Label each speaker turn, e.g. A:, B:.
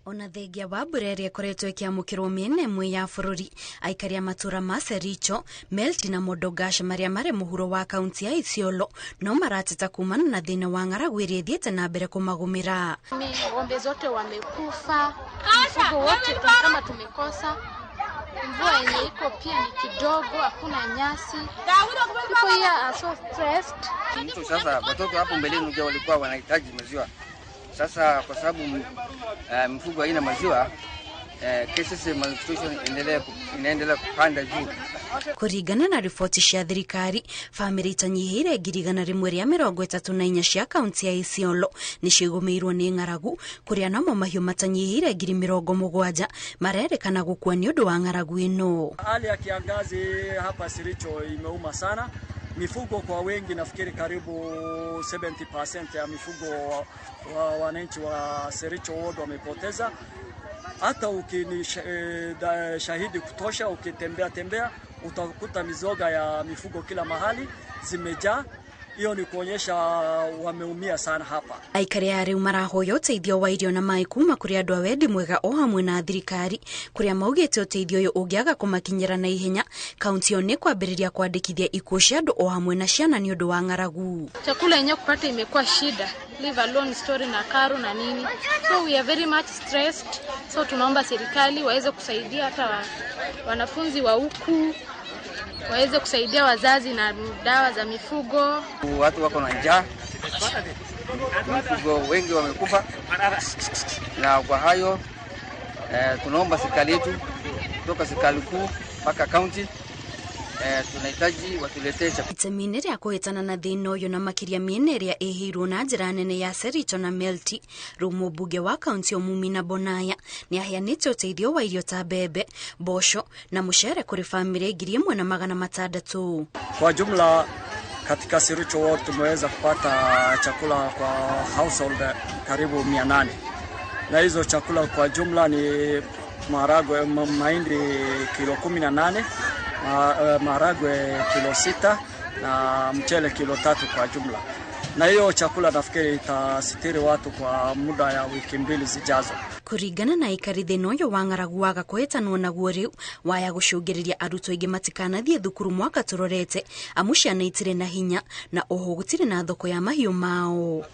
A: Ona thengia wa mbura ĩrĩa ĩkoretwo ĩkĩamũkĩrwo mĩena ĩmwe ya bũrũri, aikari a matura ma Sericho, Melti na Modogashe marĩa marĩ mũhuro wa kaunti ya Isiolo no marateta kumana na thĩna wa ng'aragu ĩrĩa ĩthiĩte na mbere kũmagũmĩra.
B: Ng'ombe zote wamekufa, mifugo wote kama tumekosa. Mvua yenye iko pia ni kidogo, hakuna nyasi. People here are so stressed.
C: Sasa watoto hapo mbeleni ndio walikuwa wanahitaji maziwa. Sasa kwa sababu mifugo haina maziwa, cases ya malnutrition inaendelea kupanda juu.
A: Kũringana na riboti cia thirikari, famĩlĩ itanyihĩire 134 cia kaunti ya Isiolo nĩ cigũmĩirwo nĩ ng'aragu, kũrĩa namo mahiũ matanyihĩire 70,000 marerĩkana gũkua nĩ ũndũ wa ng'aragu ĩno.
D: Hali ya kiangazi hapa Sericho imeuma sana. Mifugo kwa wengi nafikiri karibu 70% ya mifugo wananchi wa Sericho ward wamepoteza. Hata shahidi kutosha ukitembea utakuta mizoga ya mifugo kila mahali zimejaa. Hiyo ni kuonyesha wameumia sana hapa.
A: Aikari a rĩu marahoya ũteithio wa irio na maĩ kuma kũrĩ andũ a wendi mwega o hamwe na thirikari, kũrĩa maugĩte ũteithio ũyũ ũngĩaga kũmakinyĩra na ihenya, kaunti ĩyo nĩ kwambĩrĩria kwandĩkithia ikuũ cia andũ o hamwe na ciana nĩ ũndũ wa ng'aragu.
B: Chakula yenyewe kupata imekuwa shida, leave alone story na karo na nini. So we are very much stressed. So tunaomba serikali waweze kusaidia hata wanafunzi wa huku, waweze kusaidia wazazi na dawa za mifugo.
C: Watu wako na njaa, mifugo wengi wamekufa, na kwa hayo tunaomba serikali yetu kutoka serikali kuu mpaka kaunti tunahitaji watuletee
A: itemi rĩa kũhĩtana na thĩna ũyũ na makĩria mĩena ĩrĩa ĩhĩirwo na njĩra nene ya Sericho na Melti. Rĩu mũmbunge wa kaunti Mumina Bonaya nĩ aheanĩte ũteithio wa irio ta mbembe, mboco na mũcere kũrĩ famĩlĩ 1,600.
D: Kwa jumla katika Sericho ward tumeweza kupata chakula kwa household karibu 800. Na hizo chakula kwa jumla ni maharagwe, mahindi kilo 18, maharagwe kilo 6 na mchele kilo 3 kwa jumla. Na hiyo chakula nafikiri itasitiri watu kwa muda ya wiki 2 zijazo.
A: Kũringana na aikari, thĩna ũyũ wa ng'aragu waga kũhĩtanwo naguo rĩu waya gũcũngĩrĩria arutwo aingĩ matikanathiĩ thukuru mwaka tũrorete, amu ciana itirĩ na hinya na oho gũtirĩ na thoko ya mahiũ mao.